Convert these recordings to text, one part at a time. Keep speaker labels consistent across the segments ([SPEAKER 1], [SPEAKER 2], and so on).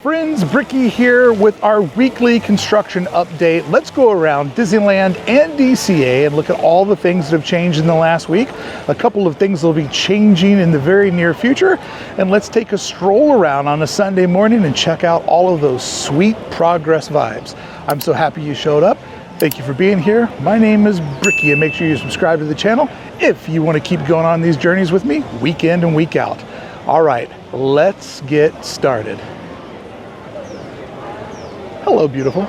[SPEAKER 1] Friends, Brickey here with our weekly construction update. Let's go around Disneyland and DCA and look at all the things that have changed in the last week. A couple of things will be changing in the very near future. And let's take a stroll around on a Sunday morning and check out all of those sweet progress vibes. I'm so happy you showed up. Thank you for being here. My name is Brickey, and make sure you subscribe to the channel if you want to keep going on these journeys with me week in and week out. All right, let's get started. Hello, beautiful.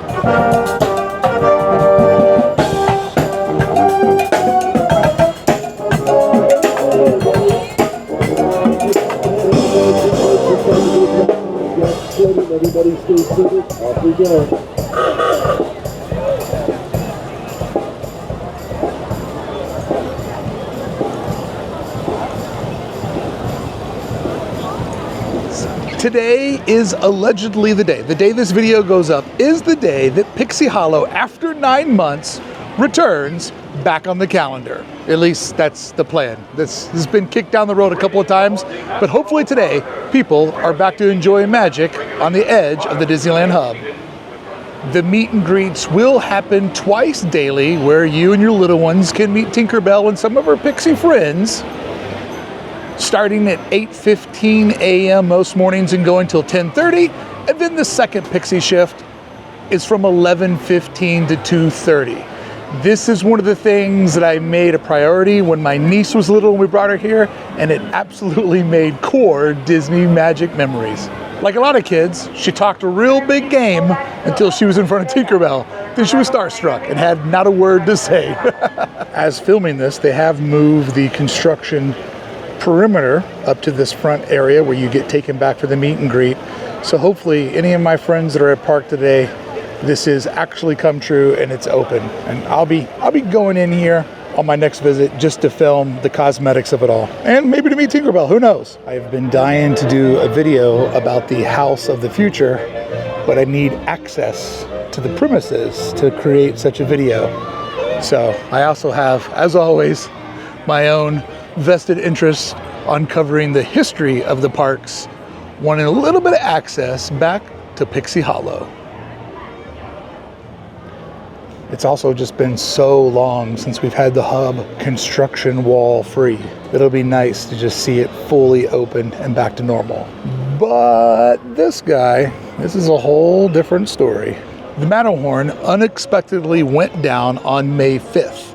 [SPEAKER 2] Everybody stay seated. Off we go.
[SPEAKER 1] Today is allegedly the day this video goes up is the day that Pixie Hollow, after 9 months, returns back on the calendar. At least that's the plan. This has been kicked down the road a couple of times, but hopefully today people are back to enjoying magic on the edge of the Disneyland hub. The meet and greets will happen twice daily, where you and your little ones can meet Tinkerbell and some of her Pixie friends, starting at 8:15 a.m. most mornings and going till 10:30. And then the second Pixie shift is from 11:15 to 2:30. This is one of the things that I made a priority when my niece was little and we brought her here, and it absolutely made core Disney magic memories. Like a lot of kids, she talked a real big game until she was in front of Tinkerbell. Then she was starstruck and had not a word to say. As filming this, they have moved the construction perimeter up to this front area where you get taken back for the meet and greet. So hopefully any of my friends that are at park today, this is actually come true and it's open. And I'll be going in here on my next visit just to film the cosmetics of it all. And maybe to meet Tinkerbell, who knows? I've been dying to do a video about the house of the future, but I need access to the premises to create such a video. So I also have, as always, my own vested interest on covering the history of the parks, wanting a little bit of access back to Pixie Hollow. It's also just been so long since we've had the hub construction wall free. It'll be nice to just see it fully open and back to normal. But this is a whole different story. The Matterhorn unexpectedly went down on May 5th.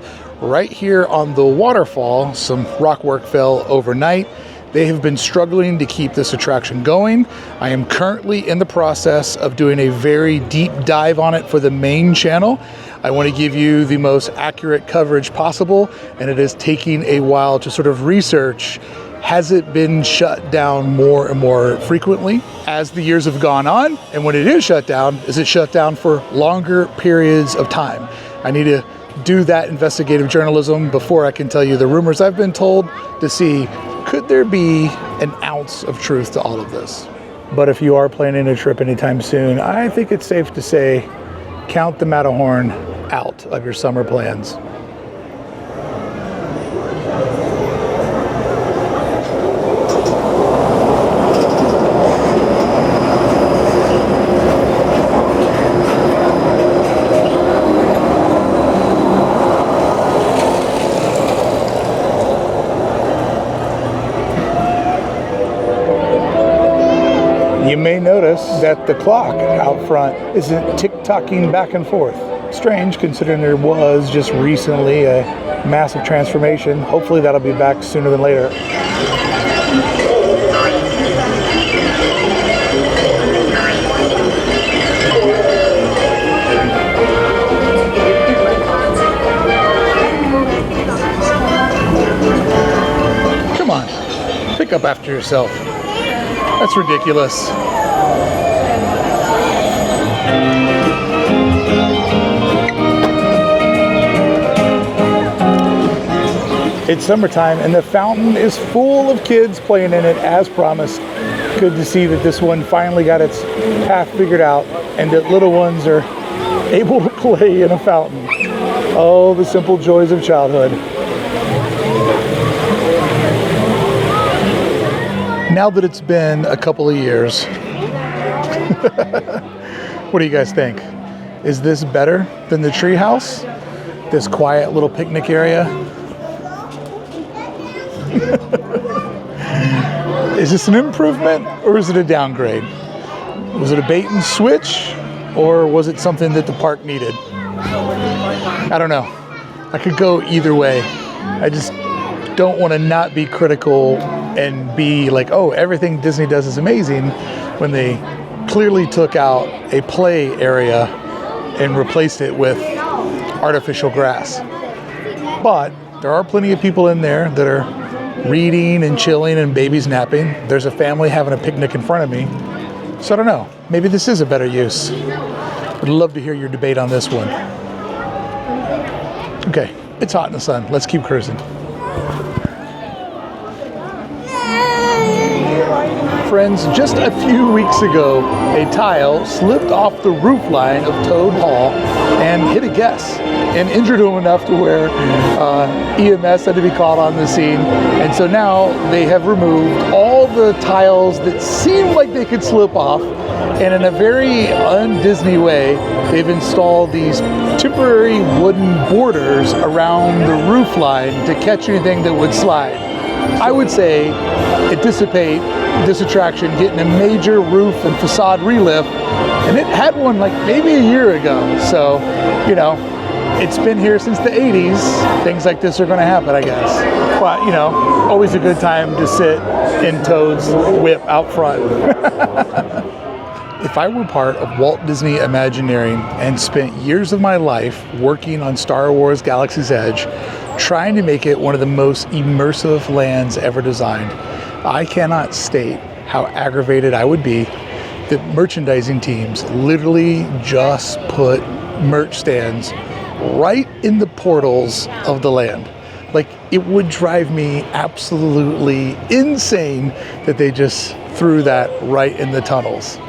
[SPEAKER 1] Right here on the waterfall, some rock work fell overnight. They have been struggling to keep this attraction going. I am currently in the process of doing a very deep dive on it for the main channel. I want to give you the most accurate coverage possible, and it is taking a while to sort of research, has it been shut down more and more frequently as the years have gone on? And when it is shut down, is it shut down for longer periods of time? I need to do that investigative journalism before I can tell you the rumors I've been told, to see, could there be an ounce of truth to all of this? But if you are planning a trip anytime soon, I think it's safe to say, count the Matterhorn out of your summer plans. You may notice that the clock out front isn't tick-tocking back and forth. Strange, considering there was just recently a massive transformation. Hopefully that'll be back sooner than later. Come on, pick up after yourself. That's ridiculous. It's summertime and the fountain is full of kids playing in it as promised. Good to see that this one finally got its path figured out and that little ones are able to play in a fountain. Oh, the simple joys of childhood. Now that it's been a couple of years, What do you guys think? Is this better than the treehouse? This quiet little picnic area? Is this an improvement or is it a downgrade? Was it a bait and switch or was it something that the park needed? I don't know. I could go either way. I just don't want to not be critical and be like, oh, everything Disney does is amazing, when they clearly took out a play area and replaced it with artificial grass. But there are plenty of people in there that are reading and chilling and babies napping. There's a family having a picnic in front of me. So I don't know, maybe this is a better use. I'd love to hear your debate on this one. Okay, it's hot in the sun. Let's keep cruising. Friends, just a few weeks ago, a tile slipped off the roof line of Toad Hall and hit a guest and injured him enough to where EMS had to be called on the scene. And so now they have removed all the tiles that seemed like they could slip off, and in a very un-Disney way, they've installed these temporary wooden borders around the roof line to catch anything that would slide. I would say it dissipate this attraction getting a major roof and facade relift, and it had one like maybe a year ago. So, you know, it's been here since the 80s. Things like this are going to happen, I guess. But, you know, always a good time to sit in Toad's whip out front. If I were part of Walt Disney Imagineering and spent years of my life working on Star Wars Galaxy's Edge, trying to make it one of the most immersive lands ever designed, I cannot state how aggravated I would be that merchandising teams literally just put merch stands right in the portals of the land. Like, it would drive me absolutely insane that they just threw that right in the tunnels.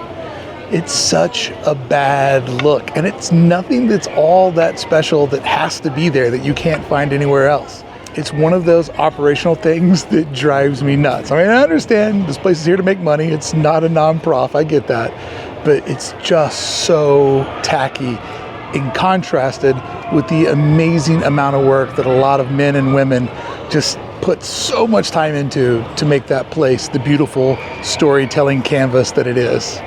[SPEAKER 1] It's such a bad look, and it's nothing that's all that special that has to be there that you can't find anywhere else. It's one of those operational things that drives me nuts. I mean, I understand this place is here to make money. It's not a non-prof, I get that. But it's just so tacky and contrasted with the amazing amount of work that a lot of men and women just put so much time into to make that place the beautiful storytelling canvas that it is.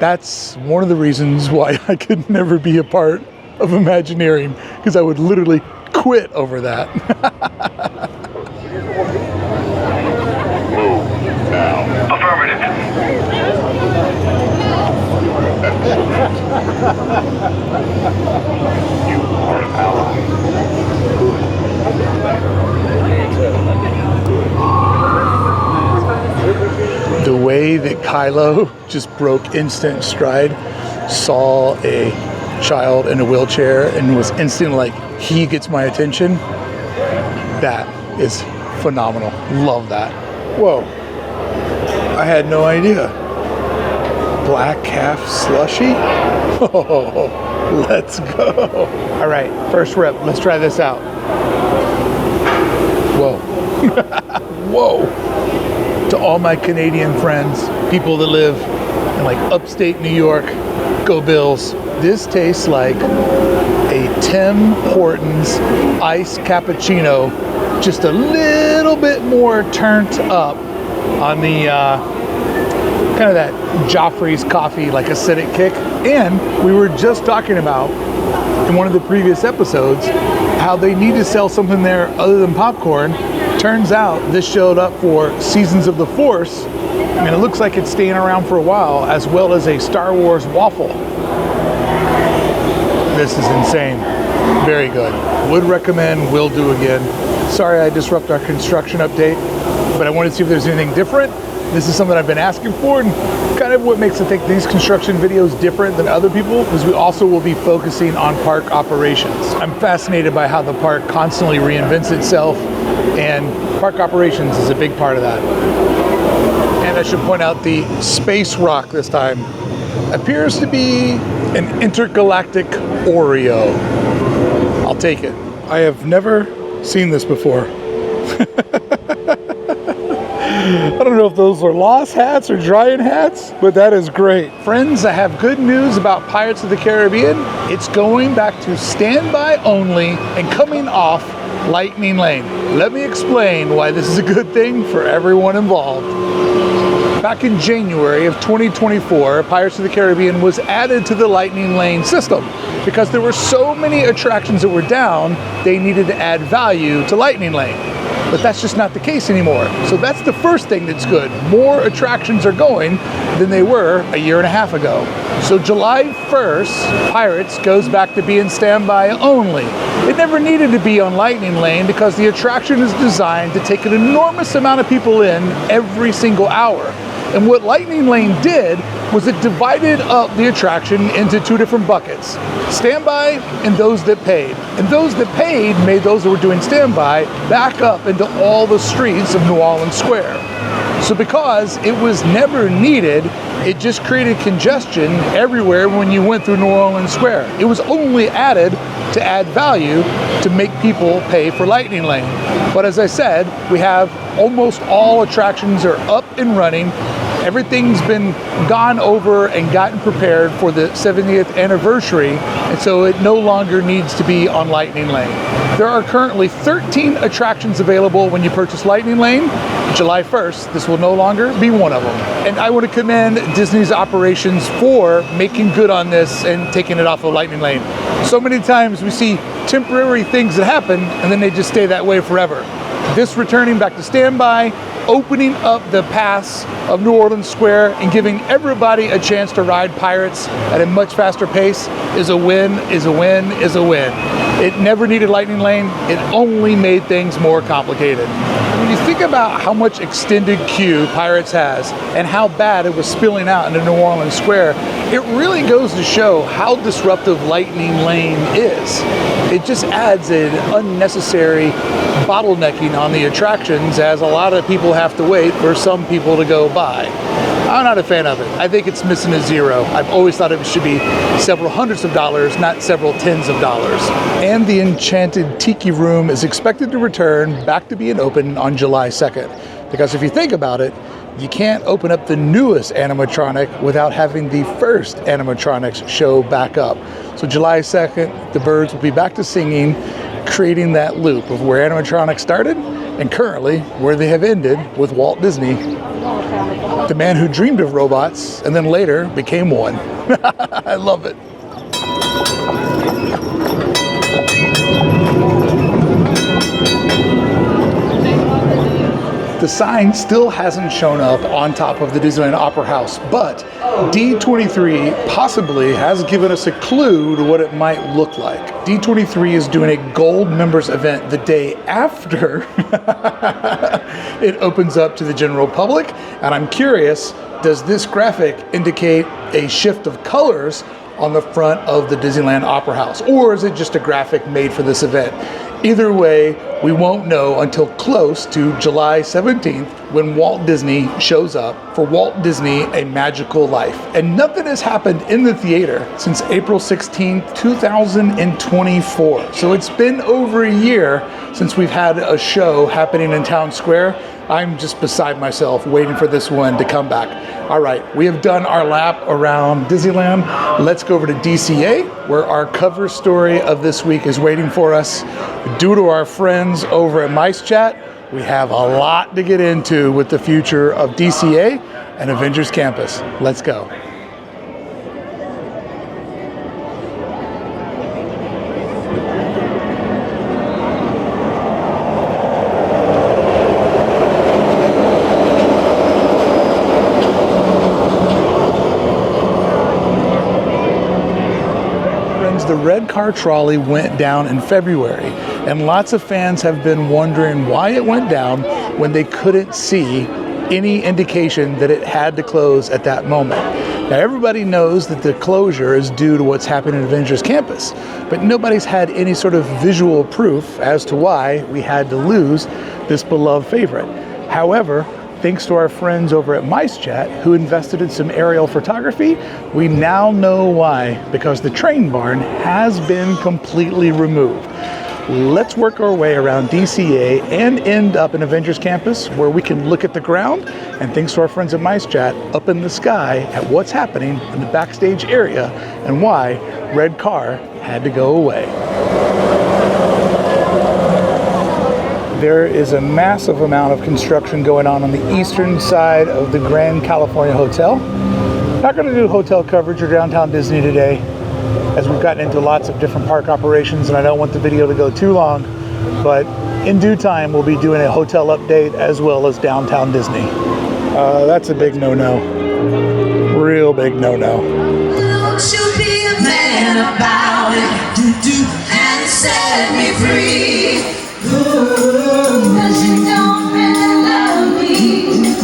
[SPEAKER 1] That's one of the reasons why I could never be a part of Imagineering, because I would literally quit over that.
[SPEAKER 3] Move now. Affirmative. You are an ally.
[SPEAKER 1] The way that Kylo just broke instant stride, saw a child in a wheelchair and was instantly like, he gets my attention, that is phenomenal. Love that. Whoa, I had no idea. Black calf slushy? Oh, let's go. All right, first rip, let's try this out. Whoa. Whoa. To all my Canadian friends, people that live in like upstate New York, go Bills. This tastes like a Tim Hortons iced cappuccino, just a little bit more turned up on the kind of that Joffrey's coffee, like acidic kick. And we were just talking about in one of the previous episodes how they need to sell something there other than popcorn. Turns out this showed up for Seasons of the Force, and it looks like it's staying around for a while, as well as a Star Wars waffle. This is insane. Very good. Would recommend, will do again. Sorry I disrupt our construction update, but I wanted to see if there's anything different. This is something I've been asking for, and kind of what makes I think these construction videos different than other people is we also will be focusing on park operations. I'm fascinated by how the park constantly reinvents itself, and park operations is a big part of that. And I should point out the space rock this time appears to be an intergalactic Oreo. I'll take it. I have never seen this before. I don't know if those are lost hats or drying hats, but that is great. Friends, I have good news about Pirates of the Caribbean. It's going back to standby only and coming off Lightning Lane. Let me explain why this is a good thing for everyone involved. Back in January of 2024, Pirates of the Caribbean was added to the Lightning Lane system because there were so many attractions that were down, they needed to add value to Lightning Lane. But that's just not the case anymore. So that's the first thing that's good. More attractions are going than they were a year and a half ago. So July 1st, Pirates goes back to being standby only. It never needed to be on Lightning Lane because the attraction is designed to take an enormous amount of people in every single hour. And what Lightning Lane did was it divided up the attraction into two different buckets, standby and those that paid. And those that paid made those that were doing standby back up into all the streets of New Orleans Square. So because it was never needed, it just created congestion everywhere when you went through New Orleans Square. It was only added to add value to make people pay for Lightning Lane. But as I said, we have almost all attractions are up and running. Everything's been gone over and gotten prepared for the 70th anniversary, and so it no longer needs to be on Lightning Lane. There are currently 13 attractions available when you purchase Lightning Lane. July 1st, this will no longer be one of them. And I want to commend Disney's operations for making good on this and taking it off of Lightning Lane. So many times we see temporary things that happen and then they just stay that way forever. This returning back to standby, opening up the pass of New Orleans Square and giving everybody a chance to ride Pirates at a much faster pace is a win, is a win, is a win. It never needed Lightning Lane. It only made things more complicated. When you think about how much extended queue Pirates has and how bad it was spilling out into New Orleans Square, it really goes to show how disruptive Lightning Lane is. It just adds an unnecessary bottlenecking on the attractions as a lot of people have to wait for some people to go by. I'm not a fan of it. I think it's missing a zero. I've always thought it should be several hundreds of dollars, not several tens of dollars. And the Enchanted Tiki Room is expected to return back to being open on July 2nd. Because if you think about it, you can't open up the newest animatronic without having the first animatronics show back up. So July 2nd, the birds will be back to singing, creating that loop of where animatronics started and currently where they have ended with Walt Disney, the man who dreamed of robots and then later became one. I love it. The sign still hasn't shown up on top of the Disneyland Opera House, but D23 possibly has given us a clue to what it might look like. D23 is doing a gold members event the day after it opens up to the general public, and I'm curious, does this graphic indicate a shift of colors on the front of the Disneyland Opera House, or is it just a graphic made for this event? Either way, we won't know until close to July 17th when Walt Disney shows up for Walt Disney: A Magical Life. And nothing has happened in the theater since April 16th, 2024. So it's been over a year since we've had a show happening in Town Square. I'm just beside myself waiting for this one to come back. All right, we have done our lap around Disneyland. Let's go over to DCA, where our cover story of this week is waiting for us. Due to our friends over at Mice Chat, we have a lot to get into with the future of DCA and Avengers Campus. Let's go. The red car trolley went down in February, and lots of fans have been wondering why it went down when they couldn't see any indication that it had to close at that moment. Now, everybody knows that the closure is due to what's happened in Avengers Campus, but nobody's had any sort of visual proof as to why we had to lose this beloved favorite. However, thanks to our friends over at Mice Chat, who invested in some aerial photography, we now know why, because the train barn has been completely removed. let's work our way around DCA and end up in Avengers Campus, where we can look at the ground, and thanks to our friends at Mice Chat, up in the sky at what's happening in the backstage area and why Red Car had to go away. There is a massive amount of construction going on the eastern side of the Grand California Hotel. Not going to do hotel coverage or downtown Disney today, as we've gotten into lots of different park operations and I don't want the video to go too long, but in due time we'll be doing a hotel update as well as downtown Disney. That's a big no-no. Real big no-no.
[SPEAKER 4] Won't you be a man about it? Do and set me free. Cause you don't really love me.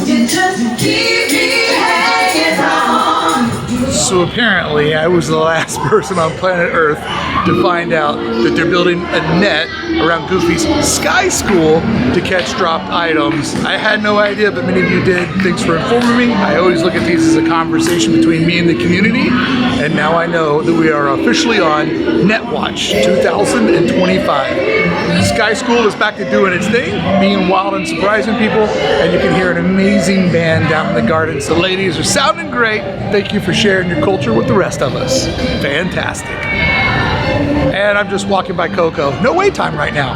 [SPEAKER 4] You just keep me hanging on.
[SPEAKER 1] So apparently I was the last person on planet Earth to find out that they're building a net around Goofy's Sky School to catch dropped items. I had no idea, but many of you did. Thanks for informing me. I always look at these as a conversation between me and the community, and now I know that we are officially on Net Watch 2025. Sky School is back to doing its thing, being wild and surprising people, and you can hear an amazing band down in the gardens. The ladies are sounding great. Thank you for sharing your culture with the rest of us. Fantastic. And I'm just walking by Coco. No wait time right now.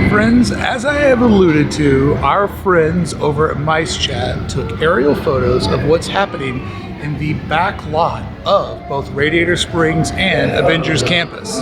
[SPEAKER 1] Friends, as I have alluded to, our friends over at Mice Chat took aerial photos of what's happening in the back lot of both Radiator Springs and Avengers Campus.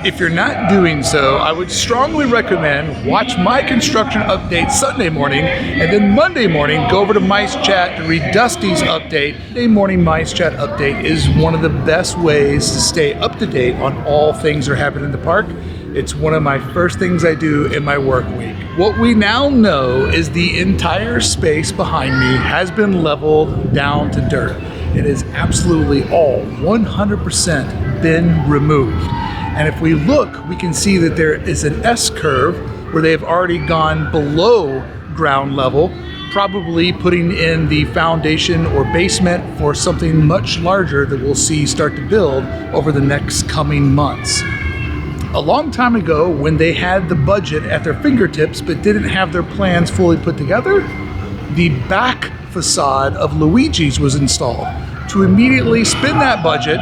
[SPEAKER 1] If you're not doing so, I would strongly recommend watch my construction update Sunday morning, and then Monday morning go over to Mice Chat to read Dusty's update. Monday morning Mice Chat update is one of the best ways to stay up to date on all things that are happening in the park. It's one of my first things I do in my work week. What we now know is the entire space behind me has been leveled down to dirt. It is absolutely all 100% been removed. And if we look, we can see that there is an S-curve where they've already gone below ground level, probably putting in the foundation or basement for something much larger that we'll see start to build over the next coming months. A long time ago, when they had the budget at their fingertips but didn't have their plans fully put together, the back facade of Luigi's was installed to immediately spend that budget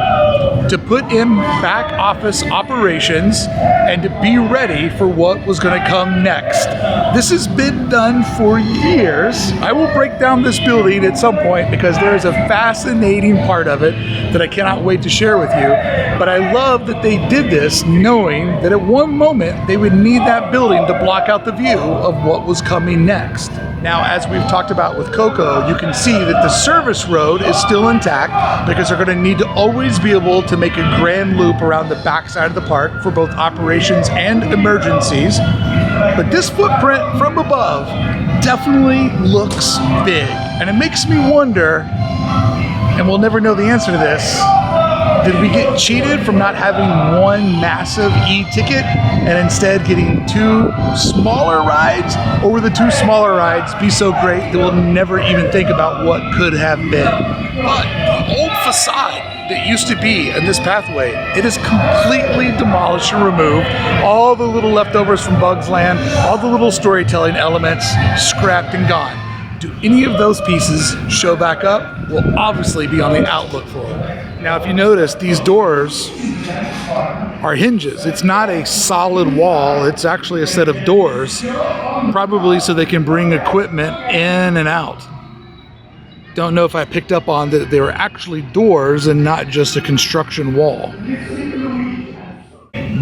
[SPEAKER 1] to put in back office operations and to be ready for what was going to come next. This has been done for years. I will break down this building at some point because there is a fascinating part of it that I cannot wait to share with you. But I love that they did this knowing that at one moment they would need that building to block out the view of what was coming next. Now, as we've talked about with Coco, you can see that the service road is still intact because they're going to need to always be able to make a grand loop around the backside of the park for both operations and emergencies. But this footprint from above definitely looks big. And it makes me wonder, and we'll never know the answer to this, did we get cheated from not having one massive e-ticket and instead getting two smaller rides? Or will the two smaller rides be so great that we'll never even think about what could have been? But the old facade that used to be in this pathway, it is completely demolished and removed. All the little leftovers from Bugs Land, all the little storytelling elements, scrapped and gone. Do any of those pieces show back up? We'll obviously be on the outlook for them. Now, if you notice, these doors are hinges. It's not a solid wall. It's actually a set of doors, probably so they can bring equipment in and out. Don't know if I picked up on that they were actually doors and not just a construction wall.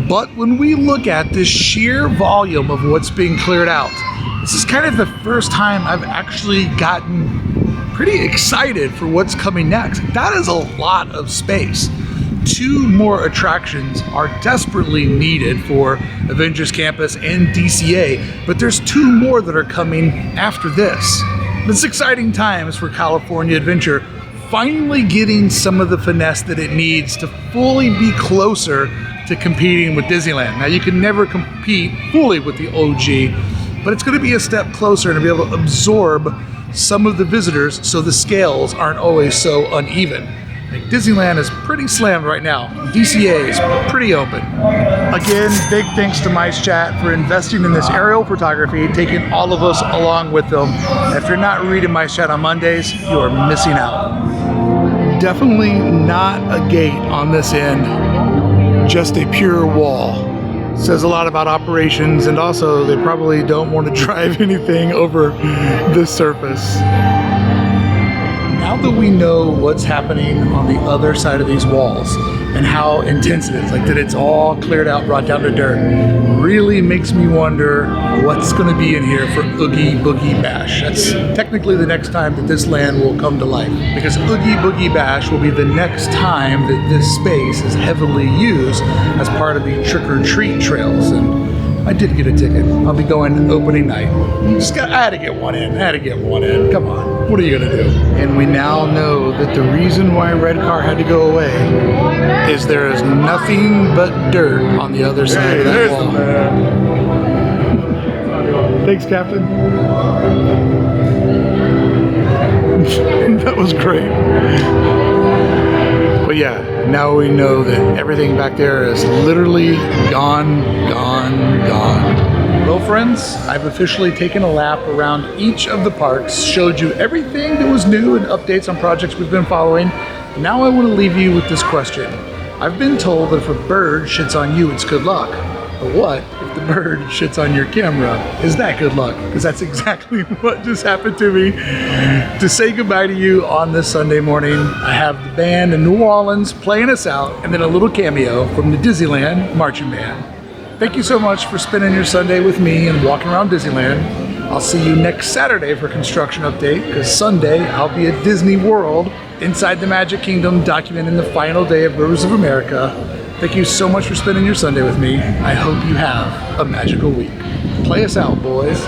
[SPEAKER 1] But when we look at this sheer volume of what's being cleared out, this is kind of the first time I've actually gotten pretty excited for what's coming next. That is a lot of space. 2 more attractions are desperately needed for Avengers Campus and DCA, but there's 2 more that are coming after this. It's exciting times for California Adventure, finally getting some of the finesse that it needs to fully be closer to competing with Disneyland. Now, you can never compete fully with the OG, but it's going to be a step closer to be able to absorb some of the visitors so the scales aren't always so uneven. Like Disneyland is pretty slammed right now. DCA is pretty open. Again, big thanks to Mice Chat for investing in this aerial photography, taking all of us along with them. If you're not reading Mice Chat on Mondays, you are missing out. Definitely not a gate on this end, just a pure wall. Says a lot about operations, and also they probably don't want to drive anything over this surface. Now that we know what's happening on the other side of these walls and how intense it is, like that it's all cleared out, brought down to dirt, really makes me wonder what's going to be in here for Oogie Boogie Bash. That's technically the next time that this land will come to life, because Oogie Boogie Bash will be the next time that this space is heavily used as part of the trick-or-treat trails. And I did get a ticket. I'll be going opening night. I had to get one in. Come on. What are you going to do? And we now know that the reason why Red Car had to go away is there is nothing but dirt on the other side of that wall. Thanks, Captain. That was great. But yeah, now we know that everything back there is literally gone. Well, friends, I've officially taken a lap around each of the parks, showed you everything that was new and updates on projects we've been following. Now I want to leave you with this question. I've been told that if a bird shits on you, it's good luck. But what if the bird shits on your camera? Is that good luck? Because that's exactly what just happened to me. To say goodbye to you on this Sunday morning, I have the band in New Orleans playing us out, and then a little cameo from the Disneyland Marching Band. Thank you so much for spending your Sunday with me and walking around Disneyland. I'll see you next Saturday for construction update, because Sunday I'll be at Disney World inside the Magic Kingdom documenting the final day of Rivers of America. Thank you so much for spending your Sunday with me. I hope you have a magical week. Play us out, boys.